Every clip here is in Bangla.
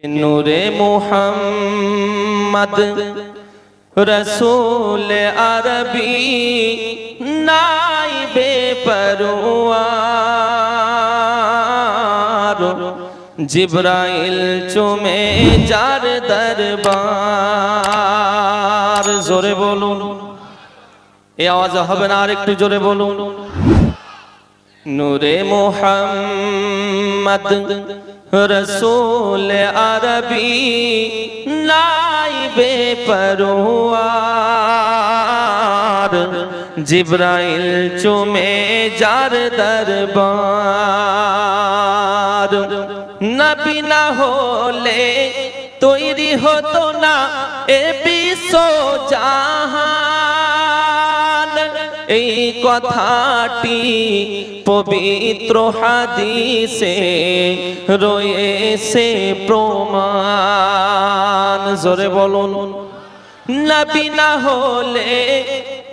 নূরে মুহাম্মদ রসূল আরবি নাইবে পরওয়ার জিবরাইল চুমে যার দরবার। জোরে বলুন, এই আওয়াজ হবে না, আর একটু জোরে বলুন। নূরে মুহাম্মদ রসূল আরবি নাইবে পরওয়ার জিবরাইল চুমে যার দরবার। নবী না হলে তৈরি হতো না এ বিশ্ব জাহান। এই কথাটি পবিত্র হাদিসে রয়েছে প্রমাণ। জোরে বলুন, নবী না হলে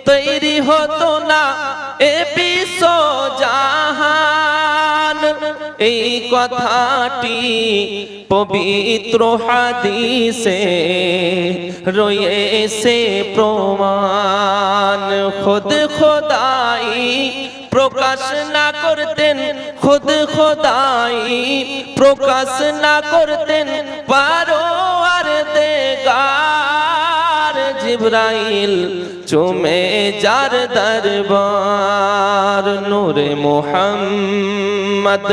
তৈরি হতো না এ বিশ্ব জাহান। এই কথাটি পবিত্র হাদিসে রয়েছে প্রমাণ। খুদ খোদাই প্রকাশ না করতেন, খুদ খোদাই প্রকাশ না করতেন পরওয়ারদিগার জিবরাইল চুমে যার দরবার। নূরে মুহাম্মদ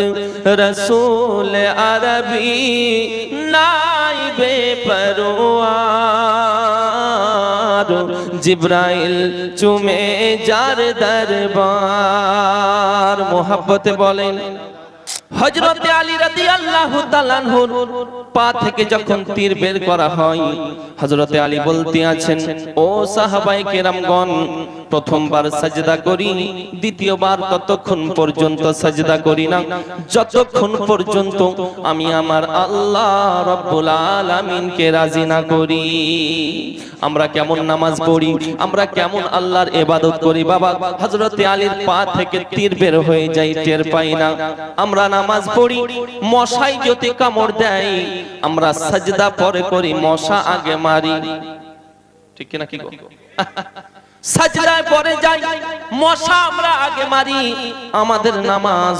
রসূল আরবি নাইবে পরওয়ার জিবরাইল চুমে যার দরবার। মোহাব্বতে বলেন, হযরতে আলী রাদিয়াল্লাহু তাআলা আনহুর পা থেকে যখন তীর বের করা হয়, হযরতে আলী বলতে আছেন, ও সাহাবায়ে কেরামগণ, প্রথমবার সাজদা করি, দ্বিতীয়বার ততক্ষণ পর্যন্ত সাজদা করি না যতক্ষণ পর্যন্ত আমি আমার আল্লাহ রাব্বুল আলামিনকে রাজি না করি। আমরা কেমন নামাজ পড়ি, আমরা কেমন আল্লাহর ইবাদত করি বাবা, হযরতে আলীর পা থেকে তীর বের হয়ে যায়, টের পাই না। আমরা নামাজ পড়ি, মশাই যদি কামড় দেয় আমরা সাজদা পরে করি, মশা আগে মারি, ঠিক কি না? কি গো, সাজদায় পরে যাই, মশা আমরা আগে মারি। আমাদের নামাজ,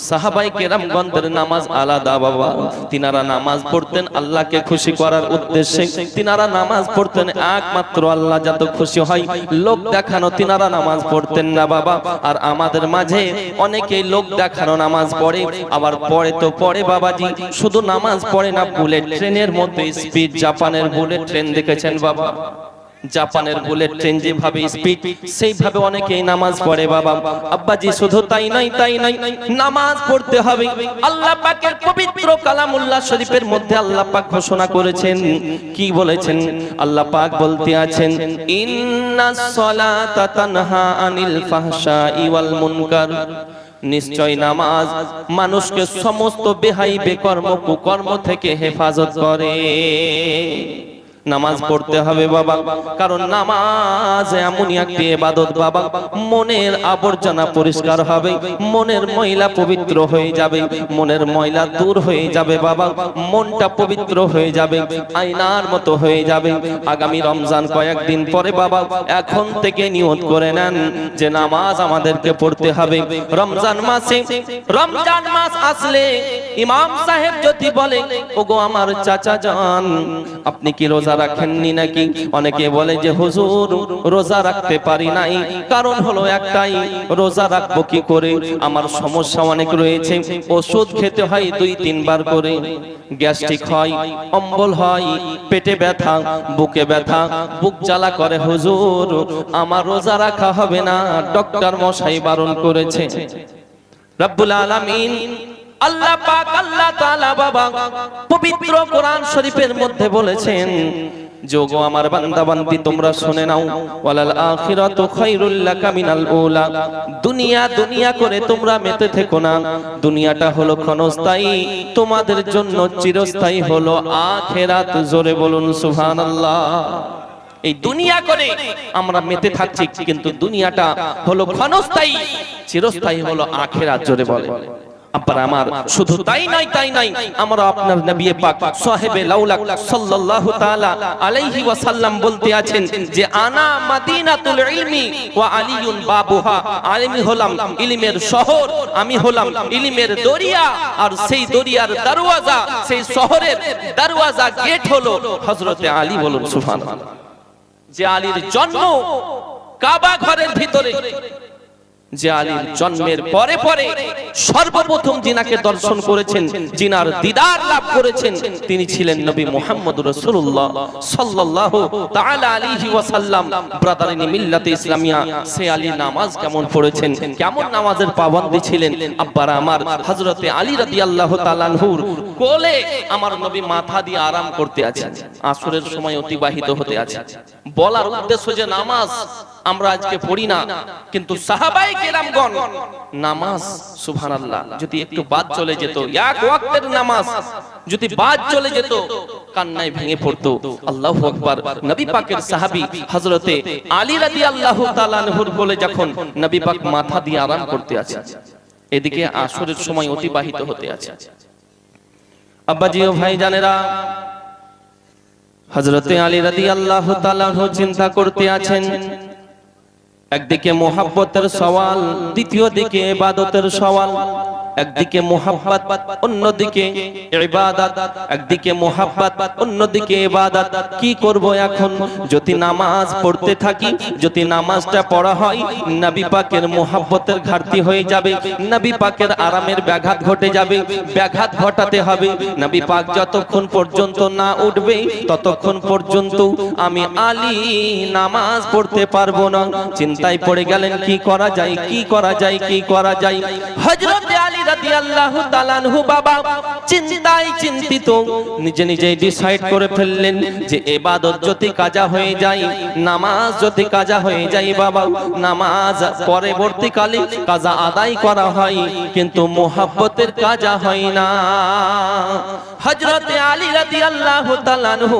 সাহাবায়ে কেরামগণদের নামাজ আলাদা বাবা। তিনারা নামাজ পড়তেন আল্লাহকে খুশি করার উদ্দেশ্যে, তিনারা নামাজ পড়তেন একমাত্র আল্লাহ যাতে খুশি হয়, লোক দেখানো তিনারা নামাজ পড়তেন না বাবা। আর আমাদের মাঝে অনেকেই লোক দেখানো নামাজ পড়ে, আবার পড়ে তো পড়ে বাবাজি, শুধু নামাজ পড়ে না, বুলেট ট্রেনের মধ্যে স্পিড, জাপানের বুলেট ট্রেন দেখেছেন বাবা, জাপানের বুলেট ট্রেন যেভাবে স্পিড সেইভাবে অনেকেই নামাজ পড়ে বাবা। আব্বাজি শুধু তাই নাই, তাই নাই, নামাজ পড়তে হবে। আল্লাহ পাকের পবিত্র কালামুল্লাহ শরীফের মধ্যে আল্লাহ পাক ঘোষণা করেছেন, কি বলেছেন? আল্লাহ পাক বলতে আছেন, ইন্নাস সালাতা তানহা আনিল ফাহশাই ওয়াল মুনকার, নিশ্চয় নামাজ মানুষকে সমস্ত বেহাই বেকর্ম কুকর্ম থেকে হেফাজত করে। নামাজ পড়তে হবে বাবা, কারণ নামাজ এমনই একটি ইবাদত বাবা, মনের আবর্জনা পরিষ্কার হবে, মনের ময়লা পবিত্র হয়ে যাবে, মনের ময়লা দূর হয়ে যাবে বাবা, মনটা পবিত্র হয়ে যাবে, আয়নার মতো হয়ে যাবে। আগামী রমজান কয়েকদিন পরে বাবা, এখন থেকে নিয়ত করে নেন যে নামাজ আমাদেরকে পড়তে হবে। রমজান মাসে, রমজান মাস আসলে ইমাম সাহেব যদি বলে, ওগো আমার চাচা জান, আপনি কি রোজা রাখেননি নাকি? অনেকে বলে যে হুজুর রোজা রাখতে পারি নাই, কারণ হলো একটাই, রোজা রাখবো কি করে, আমার সমস্যা অনেক রয়েছে, ওষুধ খেতে হয় 2-3 বার করে, গ্যাস্ট্রিক হয়, অম্বল হয়, পেটে ব্যথা, বুকে ব্যথা, বুক জ্বালা করে, হুজুর আমার রোজা রাখা হবে না, ডক্টর মশাই বারণ করেছে। রব্বুল আলামিন আল্লাহ পাক, আল্লাহ তাআলা বাবা পবিত্র কোরআন শরীফের মধ্যে বলেছেন, যোগো আমার বান্দা বান্দি তোমরা শুনে নাও, ওয়ালাল আখিরাতু খায়রুল লাকা মিনাল উলা, দুনিয়া দুনিয়া করে তোমরা মেতে থেকো না, দুনিয়াটা হলো ক্ষণস্থায়ী, তোমাদের জন্য চিরস্থায়ী হলো আখিরাত। জোরে বলুন সুবহানাল্লাহ। এই দুনিয়া করে আমরা মেতে থাকছি, কিন্তু দুনিয়াটা হলো ক্ষণস্থায়ী, চিরস্থায়ী হলো আখিরাত। জোরে বলে আবার আমার শুধু তাই নয় আমরা আপনার নবী পাক সাহেবে লাউলাক সাল্লাল্লাহু তাআলা আলাইহি ওয়াসাল্লাম বলতে আছেন যে আনা মাদিনাতুল ইলমি ওয়া আলিয়ুন বাবুহা, আমি হলাম ইলমের শহর, আমি হলাম ইলমের দরিয়া, আর সেই দরিয়ার দরওয়াজা, সেই শহরের দরওয়াজা গেট হলো হযরতে আলী। বলুন সুবহানাল্লাহ। যে আলীর জন্ম কাবা ঘরের ভিতরে, যে আলীর জন্মের পরে পরে সর্বপ্রথম যিনাকে দর্শন করেছেন, যিনার দিদার লাভ করেছেন, তিনি ছিলেন নবী মুহাম্মদ রাসূলুল্লাহ সাল্লাল্লাহু তাআলা আলাইহি ওয়াসাল্লাম। ব্রাদারিনী মিল্লাতে ইসলামিয়া, সে আলী নামাজ কেমন পড়েছেন, কেমন নামাজের পাবন্দী ছিলেন। আব্বারা আমার হযরতে আলী রাদিয়াল্লাহু তাআলা আনহুর কোলে আমার নবী মাথা দিয়ে আরাম করতে আছেন, আসরের সময় অতিবাহিত হতে আছে। বলার উদ্দেশ্য যে নামাজ আমরা আজকে পড়ি না, কিন্তু সাহাবায়ে কেরামগণ নামাজ সুবহানাল্লাহ যদি একটু বাদ চলে যেত, এক ওয়াক্তের নামাজ যদি বাদ চলে যেত, কান্নায় ভেঙে পড়তো। আল্লাহু আকবার। নবী পাকের সাহাবী হযরতে আলী রাদিয়াল্লাহু তাআলা আনহুর কোলে যখন নবী পাক মাথা দিয়ে আরাম করতে আছে, এদিকে আসরের সময় অতিবাহিত হতে আছে। আব্বাজি ও ভাইজানেরা, হযরতে আলী রাদিয়াল্লাহু তাআলা আনহু চিন্তা করতে আছেন, একদিকে মোহাব্বতের সওয়াল, দ্বিতীয় দিকে ইবাদতের সওয়াল। একদিকে মোহাব্বত, অন্যদিকে ইবাদত। একদিকে মোহাব্বত, অন্যদিকে ইবাদত। কি করব এখন? যদি নামাজ পড়তে থাকি, যদি নামাজটা পড়া হয়, নবী পাকের মোহাব্বতের ঘাটতি হয়ে যাবে, নবী পাকের আরামের ব্যাঘাত ঘটে যাবে। ব্যাঘাত ঘটাতে হবে। নবী পাক যতক্ষণ পর্যন্ত না উঠবে, ততক্ষণ পর্যন্ত আমি আলী নামাজ পড়তে পারবো না। চিন্তায় পড়ে গেলেন, কি করা যায়, কি করা যায়, কি করা যায়। হযরত আলী রাদিয়াল্লাহু তাআলা আনহু বাবা চিন্তায় চিন্তিত, নিজে নিজেই ডিসাইড করে ফেললেন যে ইবাদত যদি কাজা হয়ে যায়, নামাজ যদি কাজা হয়ে যায়, বাবা নামাজ পরবর্তীকালে কাজা আদায় করা হয়, কিন্তু মুহাব্বতের কাজা হয় না। হযরত আলী রাদিয়াল্লাহু তাআলা আনহু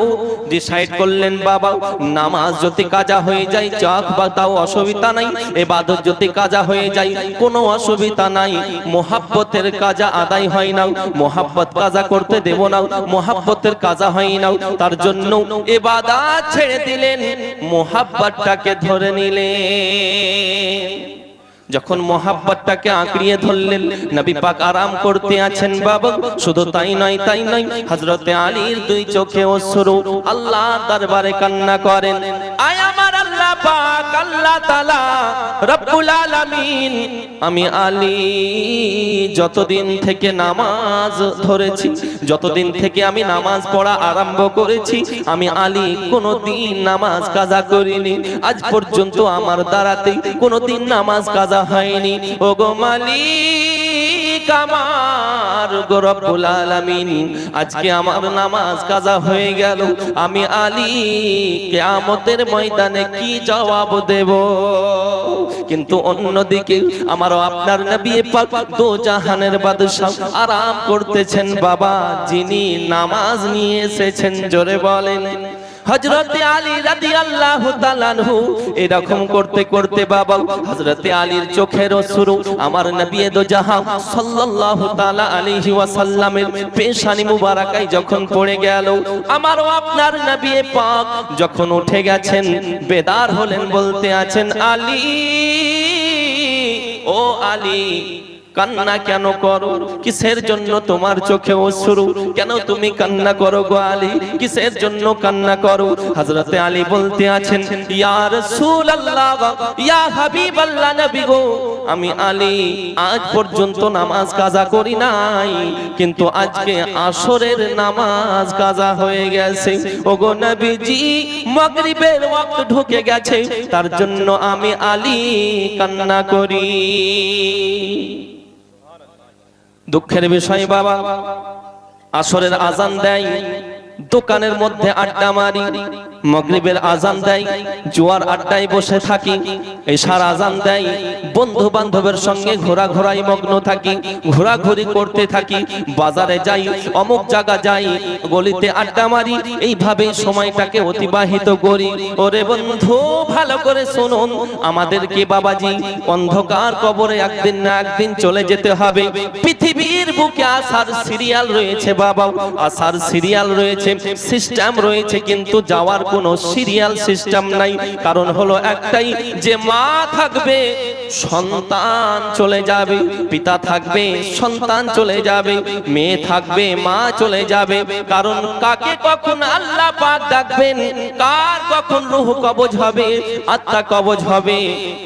ডিসাইড করলেন, বাবা নামাজ যদি কাজা হয়ে যায়, চাক বা তাও অসুবিধা নাই, ইবাদত যদি কাজা হয়ে যায়, কোনো অসুবিধা নাই, মুহাব্বতের কাজা আদায় হয় না, মুহাব্বত কাজা করতে দেব না, মুহাব্বতের কাজা হয় না। তার জন্য ইবাদত ছেড়ে দিলেন, মুহাব্বতটাকে ধরে নিলেন। যখন মোহাব্বতটাকে আঁকড়িয়ে ধরলেন, নবী পাক আরাম করতে আছেন। বাবা শুধু তাই নয়, হযরতে আলীর দুই চোখে অশ্রু, আল্লাহ দরবারে কান্না করেন, আয় আমার আল্লাহ পাক, আল্লাহ তাআলা রব্বুল আলামিন, আমি আলী যতদিন থেকে নামাজ ধরেছি, যতদিন থেকে আমি নামাজ পড়া আরম্ভ করেছি, আমি আলী কোনোদিন নামাজ কাজা করিনি। আজ পর্যন্ত আমার দ্বারাতে কোনোদিন নামাজ কাজা হয়নি। ওগো মালিক আমার, গো রব্বুল আলামিন, আজকে আমার নামাজ কাজা হয়ে গেল, আমি আলী কিয়ামতের ময়দানে কি জবাব দেব? কিন্তু অন্যদিকে আমার আপনার নবী পাক দো জাহানের বাদশা আরাম করতেছেন, বাবা যিনি নামাজ নিয়ে এসেছেন, জোরে বলেন। হযরতে আলী রাদিয়াল্লাহু তাআলা আনহু এরকম করতে করতে বাবা হযরতে আলীর চোখের অশ্রু আমার নবী দো জাহান সাল্লাল্লাহু তাআলা আলাইহি ওয়াসাল্লামের পেশানি মুবারাকায় যখন পড়ে গেল, আমার আপনার নবী পাক যখন উঠে গেছেন, বেদার হলেন, বলতে আছেন, আলী, ও আলী, কান্না কেন করো? কিসের জন্য তোমার চোখে অশ্রু? কেন তুমি কান্না করো গো আলী? কিসের জন্য কান্না করো? হযরতে আলী বলতে আছেন, ইয়া রাসূলুল্লাহ, ইয়া হাবিবাল্লাহ, নবী গো, আমি আলী আজ পর্যন্ত নামাজ কাজা করি নাই, কিন্তু আজকে আসরের নামাজ কাজা হয়ে গেছে। ওগো নবীজি, মাগরিবের ওয়াক্ত ঢুকে গেছে, তার জন্য আমি আলী কান্না করি। দুঃখের বিষয় বাবা, আসরের আজান দেয়, দোকানের মধ্যে আড্ডা মারি, মাগরিবের আজান দেয়, জুয়ার আড্ডায় বসে থাকি, এশার আজান দেয়, বন্ধু বান্ধবের সঙ্গে ঘোরাঘোরায় মগ্ন থাকি, ঘোরাঘুরি করতে থাকি, বাজারে যাই, অমুক জায়গা যাই, গলিতে আড্ডা মারি, এইভাবে সময়টাকে অতিবাহিত করি। ওরে বন্ধু ভালো করে শুনুন, আমাদেরকে বাবাজি অন্ধকার কবরে একদিন না একদিন চলে যেতে হবে। পৃথিবীর বুকে আসার সিরিয়াল রয়েছে বাবা, আসার সিরিয়াল রয়েছে, সিস্টেম রয়েছে, কিন্তু যাওয়ার কোনো সিরিয়াল সিস্টেম নাই। কারণ হলো একটাই, যে মা থাকবে সন্তান চলে যাবে, পিতা থাকবে সন্তান চলে যাবে, মেয়ে থাকবে মা চলে যাবে। কারণ কাকে কখন আল্লাহ পাক ডাকবেন, কার কখন রূহ কবজ হবে, আত্মা কবজ হবে,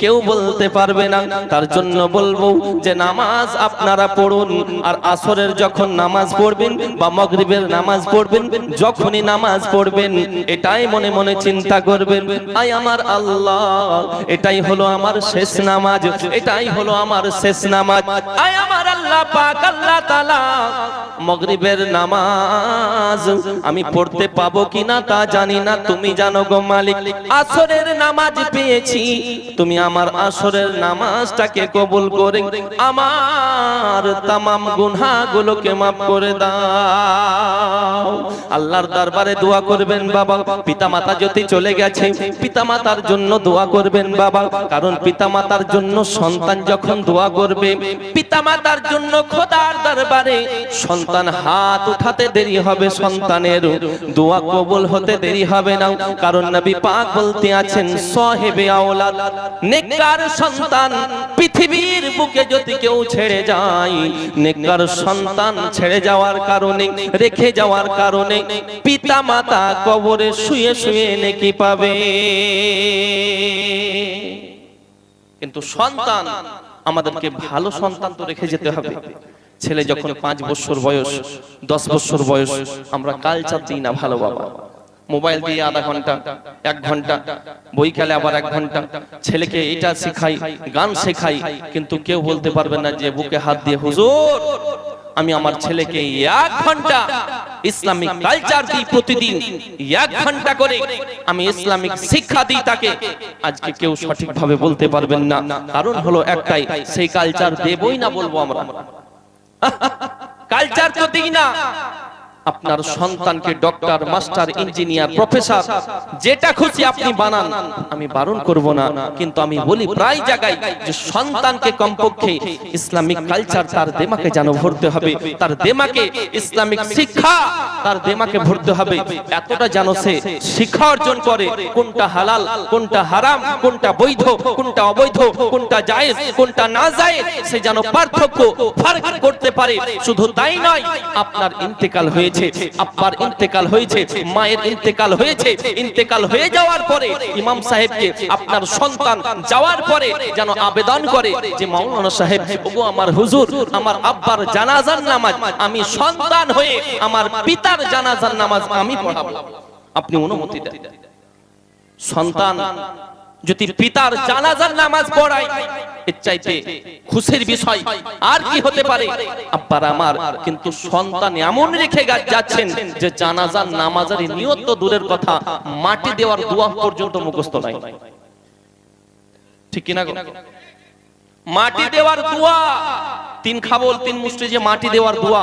কেউ বলতে পারবে না। তার জন্য বলবো যে নামাজ আপনারা পড়ুন, আর আসরের যখন নামাজ পড়বেন বা মাগরিবের নামাজ পড়বেন, যখনই নামাজ পড়বেন এটাই মনে মনে চিন্তা করবেন, আয় আমার আল্লাহ এটাই হলো আমার শেষ নামাজ, এটাই হলো আমার শেষ নামাজ। আয় আমার আল্লাহ পাক, আল্লাহ তাআলা মাগরিবের নামাজ আমি পড়তে পাবো কিনা তা জানি না, তুমি জানো গো মালিক। আসরের নামাজ পেয়েছি, তুমি আমার আসরের নামাজটাকে কবুল করে আমার তামাম গুনাহগুলোকে maaf করে দাও। আল্লাহর দরবারে দোয়া করবেন বাবা। পিতামাতা যদি চলে গেছে, পিতামাতার জন্য দোয়া করবেন বাবা, কারণ পিতামাতার জন্য সন্তান যখন দোয়া করবে, পিতামাতার জন্য খোদার দরবারে সন্তান হাত উঠাতে দেরি হবে, সন্তানের দোয়া কবুল হতে দেরি হবে না। কারণ নবী পাক বলতে আছেন, সাহেবে আওলাদ নেককার সন্তান পৃথিবীর বুকে যদি কেউ ছেড়ে যায়, নেককার সন্তান ছেড়ে যাওয়ার কারণে, রেখে যাওয়ার কারণে পিতামাতা কবরে শুয়ে শুয়ে নেকি পাবে। কিন্তু সন্তান, আমাদেরকে ভালো সন্তান তো রেখে যেতে হবে। ছেলে যখন 5 বছর বয়স, 10 বছর বয়স, আমরা কালচার দিই না ভালো বাবা। মোবাইল দিয়ে আধা ঘন্টা, 1 ঘন্টা, বই খেলে আবার 1 ঘন্টা, ছেলেকে এটা শেখাই, গান শেখাই, কিন্তু কেউ বলতে পারবে না যে বুকে হাত দিয়ে, হুজুর আমি আমার ছেলেকে 1 ঘন্টা ইসলামিক কালচার দিই, প্রতিদিন 1 ঘন্টা করে আমি ইসলামিক শিক্ষা দিই তাকে। আজকে কেউ সঠিকভাবে বলতে পারবেন না। কারণ হলো একটাই, সেই কালচার দেবই না বলবো আমরা, কালচার তো দিই না। আপনার সন্তানকে ডক্টর, মাস্টার, ইঞ্জিনিয়ার, প্রফেসর যেটা খুশি আপনি বানান, আমি বারণ করব না, কিন্তু আমি বলি প্রায় জায়গায় যে সন্তানকে কমপক্ষে ইসলামিক কালচার তার দিমাগে যেন ভরতে হবে, তার দিমাগে ইসলামিক শিক্ষা তার দিমাগে ভরতে হবে। এতটা যেন সে শিক্ষা অর্জন করে, কোনটা হালাল, কোনটা হারাম, কোনটা বৈধ, কোনটা অবৈধ, কোনটা জায়েজ, কোনটা না জায়েজ, সে যেন পার্থক্য ফারাক করতে পারে। শুধু তাই নয়, আপনার ইন্তেকাল হয়েছে, আব্বার ইন্তেকাল হয়েছে, মায়ের ইন্তেকাল হয়েছে, ইন্তেকাল হয়ে যাওয়ার পরে ইমাম সাহেবকে আপনার সন্তান যাওয়ার পরে যেন আবেদন করে যে মাওলানা সাহেব, ওগো আমার হুজুর, আমার আব্বার জানাজার নামাজ আমি সন্তান হয়ে আমার পিতার জানাজার নামাজ আমি পড়াবো, আপনি অনুমতি দেন। সন্তান যদি পিতার জানাজার নামাজ পড়ায়, এর চাইতে খুশির বিষয় আর কি হতে পারে? আব্বার আমার, কিন্তু সন্তান এমন রেখে যাচ্ছেন যে জানাজার নামাজের নিয়ত তো দূরের কথা, মাটি দেওয়ার দোয়া পর্যন্ত মুখস্থ নাই। ঠিক কিনা গো? মাটি দেওয়ার দোয়া, 3 খাবল 3 মুষ্টি যে মাটি দেওয়ার দোয়া,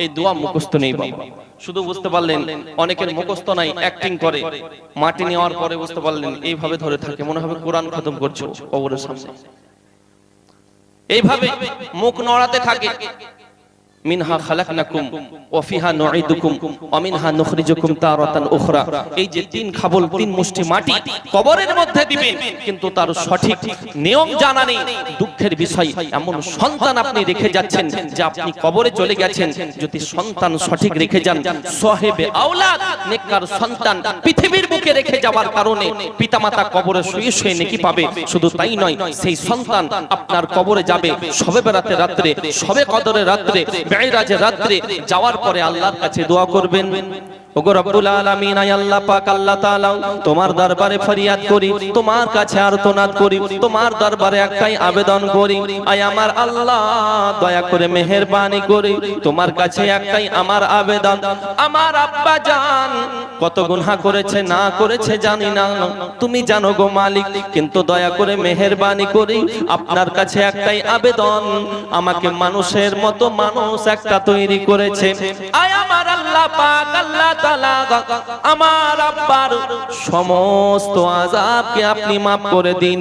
এই দোয়া মুখস্থ নেই বাবা। শুধু বুঝতে পারলেন অনেকের মুখস্থ নাই, অ্যাক্টিং করে, মাটি নেওয়ার পরে বুঝতে পারলেন এইভাবে ধরে থাকে, মনে হবে কোরআন খতম করছো কবরের সামনে, এইভাবে মুখ নড়াতে থাকে। মিনহা খালাকনাকুম ওয়া ফিহা নুঈদুকুম ওয়া মিনহা নুখরিজুকুম তারাতান উখরা। এই যে 3 খাবল 3 মুষ্টি মাটি কবরের মধ্যে দিবেন, কিন্তু তার সঠিক নিয়ম জানা নেই। দুঃখের বিষয়, এমন সন্তান আপনি রেখে যাচ্ছেন যে আপনি কবরে চলে গেছেন। যদি সন্তান সঠিক রেখে যান, সাহেবে আওলাদ নেককার সন্তান পৃথিবীর বুকে রেখে যাওয়ার কারণে পিতামাতা কবরে শুয়ে শুয়ে নেকি পাবে। শুধু তাই নয়, সেই সন্তান আপনার কবরে যাবে শবে বরাতের রাত্রে, শবে কদরের রাত্রে, মেরাজের রাত্রে যাওয়ার পরে আল্লাহর কাছে দোয়া করবেন, ওগো রব্বুল আলামিন, আয় আল্লাহ পাক আল্লাহ তাআলা, তোমার দরবারে ফরিয়াদ করি, তোমার কাছে আর্তনাদ করি, তোমার দরবারে একটাই আবেদন করি, আয় আমার আল্লাহ দয়া করে মেহেরবানি করে তোমার কাছে একটাই আমার আবেদন, আমার আব্বা জান কত গুনাহ করেছে না করেছে জানি না, তুমি জানো গো মালিক, কিন্তু দয়া করে মেহেরবানি করে আপনার কাছে একটাই আবেদন, আমাকে মানুষের মতো মানুষ একটা তৈরি করেছে, আয় আমার আল্লাহ পাক আল্লাহ তাআলা আমার আব্বার সমস্ত আযাবকে আপনি maaf করে দিন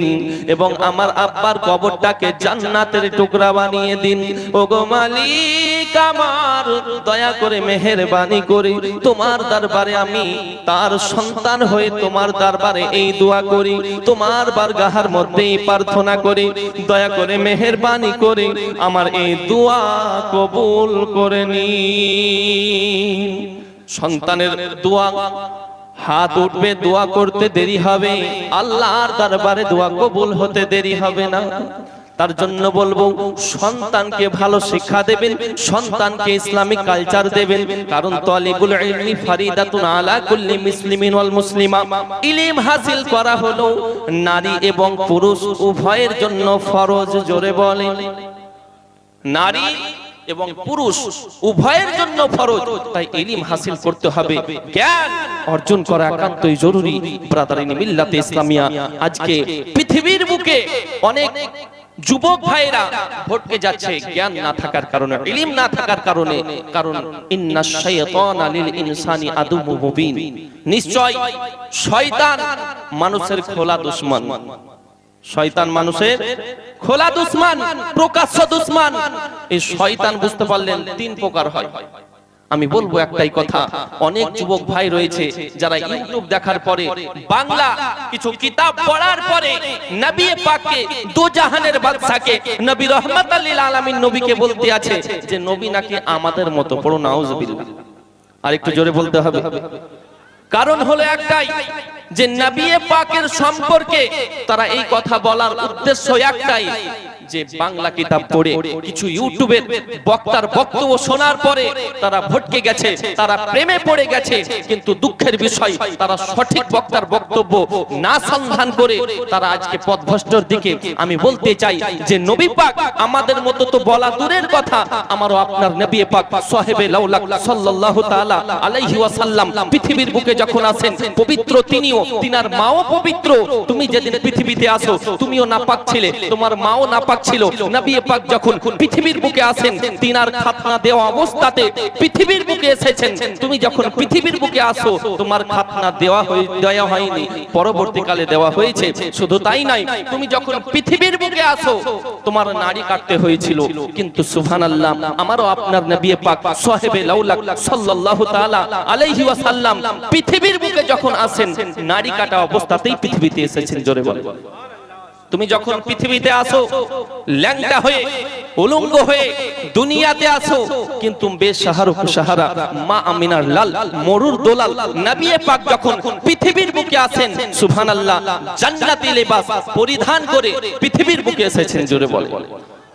এবং আমার আব্বার কবরটাকে জান্নাতের টুকরা বানিয়ে দিন। ওগো মালিক আমার, দয়া করে মেহেরবানি করে তোমার দরবারে আমি তার সন্তান হয়ে তোমার দরবারে এই দোয়া করি, তোমার বারগাহের মধ্যেই প্রার্থনা করি, দয়া করে মেহেরবানি করে আমার এই দোয়া কবুল করে নিন। সন্তানের দোয়া, হাত উঠবে, দোয়া করতে দেরি হবে, আল্লাহর দরবারে দোয়া কবুল হতে দেরি হবে না। তার জন্য বলবো সন্তানকে ভালো শিক্ষা দেবেন, সন্তানকে ইসলামিক কালচার দেবেন, কারণ তালিবুল ইলমি ফারিদাতুন আলা কুল্লি মুসলিমিন ওয়াল মুসলিমা, ইলম হাসিল করা হলো নারী এবং পুরুষ উভয়ের জন্য ফরজ। জোরে বলেন, নারী এবং পুরুষ উভয়ের জন্য ফরজ, তাই ইলম হাসিল করতে হবে, জ্ঞান অর্জন করা একান্তই জরুরি। ব্রাদারিন মিল্লাতে ইসলামিয়া, আজকে পৃথিবীর বুকে অনেক যুবক ভাইরা ভটকে যাচ্ছে জ্ঞান না থাকার কারণে, ইলম না থাকার কারণে, কারণ ইন্নাশ শাইতানা লিল ইনসানি আদুউম মুবিন, নিশ্চয় শয়তান মানুষের খোলা দুশমন, শয়তান মানুষের খোলা দুশমন, প্রকাশ্য দুশমন। এই শয়তান বুঝতে পারলেন তিন প্রকার হয়। আমি বলবো একটাই কথা, অনেক যুবক ভাই রয়েছে যারা ইউটিউব দেখার পরে, বাংলা কিছু কিতাব পড়ার পরে নবী পাককে, দো জাহানের বাদশাকে, নবী রহমাতাল লিল আলামিন নবীকে বলতে আছে যে নবী নাকি আমাদের মতো। পড়ো নাউজুবিল্লাহ, আর একটু জোরে বলতে হবে। কারণ হলো একটাই যে নবী পাকের সম্পর্কে তারা এই কথা বলার উদ্দেশ্য একটাই যে বাংলা কিতাব পড়ে কিছু ইউটিউবের বক্তার বক্তব্য শোনার পরে তারা ভটকে গেছে, তারা প্রেমে পড়ে গেছে, কিন্তু দুঃখের বিষয় তারা সঠিক বক্তার বক্তব্য না সন্ধান করে তারা আজকে পথভ্রষ্টর দিকে। আমি বলতে চাই যে নবী পাক আমাদের মতো তো বলা দূরের কথা, আমারও আপনার নবী পাক সাহেবে লাউলাক সাল্লাল্লাহু তাআলা আলাইহি ওয়াসাল্লাম পৃথিবীর বুকে যখন আসেন পবিত্র তিনিও, তিনার মাও পবিত্র। তুমি যেদিন পৃথিবীতে আসো তুমিও নাপাক ছিলে, তোমার মাও নাপাক ছিল। নবী পাক যখন পৃথিবীর বুকে আসেন তিনার খাতনা দেওয়া অবস্থাতে পৃথিবীর বুকে এসেছেন। তুমি যখন পৃথিবীর বুকে আসো তোমার খাতনা দেওয়া হয়নি, পরবর্তীকালে দেওয়া হয়েছে। শুধু তাই নয়, তুমি যখন পৃথিবীর বুকে আসো তোমার নাড়ি কাটতে হয়েছিল, কিন্তু সুবহানাল্লাহ আমারও আপনার নবী পাক সাহেবে লাউলাক সাল্লাল্লাহু তাআলা আলাইহি ওয়াসাল্লাম পৃথিবীর বুকে যখন আসেন নাড়ি কাটা অবস্থাতেই পৃথিবীতে এসেছেন। জোরে বলো। তুমি যখন পৃথিবীতে আসো ল্যাংটা হয়ে, উলঙ্গ হয়ে দুনিয়াতে আসো, কিন্তু বেসাহারা কুসাহারা মা আমিনার লাল মরুর দোলাল নবী পাক যখন পৃথিবীর বুকে আসেন সুবহানাল্লাহ জান্নাতি লিবাস পরিধান করে পৃথিবীর বুকে এসেছেন। জোরে বলে।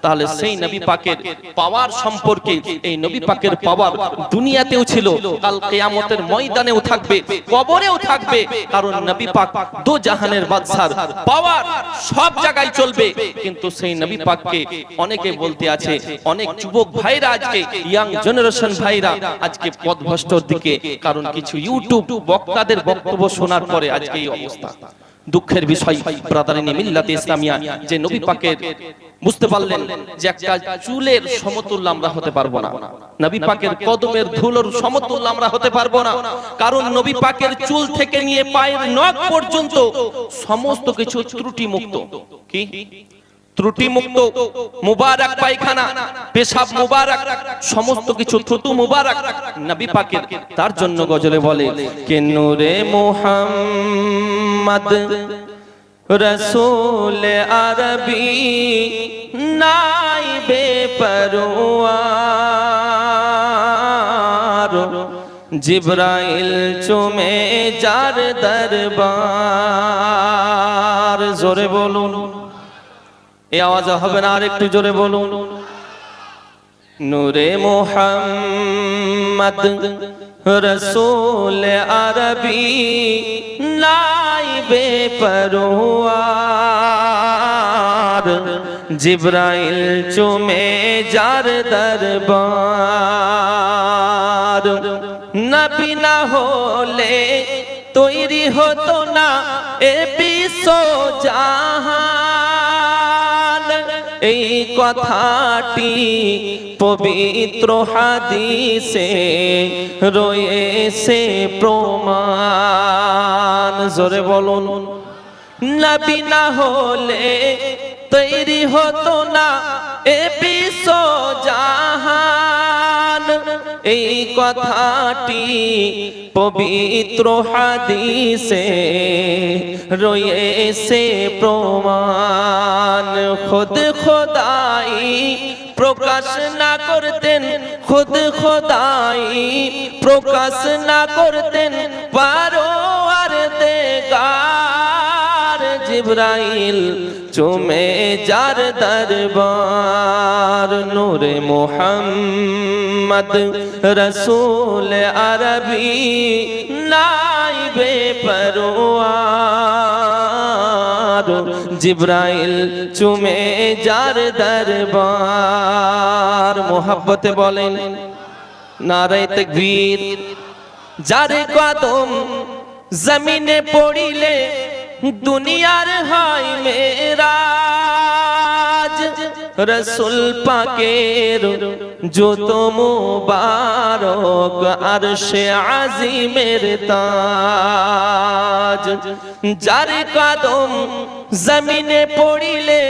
তাহলে সেই নবী পাকের পাওয়ার সম্পর্কে, এই নবী পাকের পাওয়ার দুনিয়াতেও ছিল, কাল কিয়ামতের ময়দানেও থাকবে, কবরেও থাকবে, কারণ নবী পাক দো জাহানের বাদশার পাওয়ার সব জায়গায় চলবে। কিন্তু সেই নবী পাককে অনেকে বলতে আছে, অনেক যুবক ভাইরা আজকে, ইয়াং জেনারেশন ভাইরা আজকে পথভ্রষ্টর দিকে, কারণ কিছু ইউটিউব বক্তাদের বক্তব্য শোনার পরে আজকে এই অবস্থা। দুঃখের বিষয় ব্রাদারিন মিল্লাতে ইসলামিয়া, যে নবী পাকের বুঝতে পারলেন যে একটা চুলের সমতুল্য আমরা হতে পারবো না, নবী পাকের কদমের ধুলোর সমতুল্য আমরা হতে পারবো না, কারণ নবী পাকের চুল থেকে নিয়ে পায়ের নখ পর্যন্ত সমস্ত কিছু ত্রুটি মুক্ত। কি ত্রুটি মুক্ত? মুবারক পায়খানা, পেশাব মুবারক, সমস্ত কিছু থুতু মুবারক নবী পাকের। তার জন্য গজলে বলে কে নূরে মুহাম্মদ রসূল আরবি নাইবে পরওয়ার, জিবরাইল চুমে যার দরবার। জোরে বলুন, এই আওয়াজ হবে না, আর একটু জোরে বলুন। নূরে মুহাম্মদ रसूल अरबी नाइबे परवार जिब्राइल चुमे जार दरबार नबी ना होले तैरी होतो ना ए বিশ্ব জাহান এই কথাটি পবিত্র হাদিসে রয়েছে প্রমাণ জোরে বলুন নবী না হলে তৈরি হতো না এ বিশ্ব জাহান এই কথাটি পবিত্র হাদিসে রয়েছে প্রমাণ খুদ খোদাই প্রকাশ না করতেন খুদ খোদাই প্রকাশ না করতেন পারোয়ার দেগার জিব্রাইল চুমে যার দরবার নূরে মুহাম্মদ রসূল আরবি নাইবে পরওয়ার জিব্রাইল চুমে যার দরবার মোহাব্বতে বলেন নারায়ে তাকবীর যার কদম জমিনে পড়িলে দুনিয়ার হয় মেরাজ রসুল পাকের যত মুবারক আরশে আজিমের তাজ যার কদম জমিনে পড়িলে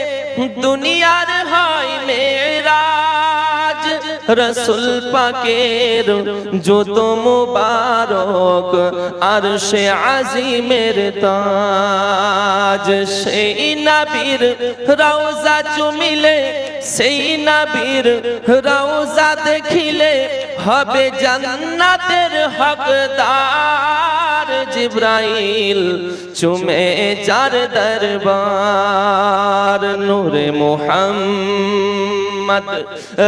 দুনিয়ার হয় মেরাজ রসুল পাকের যত মুবারক আরশে আজিমের তাজ সেই নবীর রওজা চুমিলে সেই নবীর রওজা দেখিলে হবে জান্নাতের হকদার জিব্রাইল চুমে যার দরবার নূরে মুহাম্মদ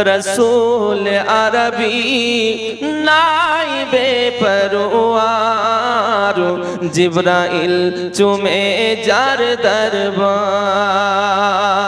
রসূল আরবি নাইবে পরওয়ার জিব্রাইল চুমে যার দরবার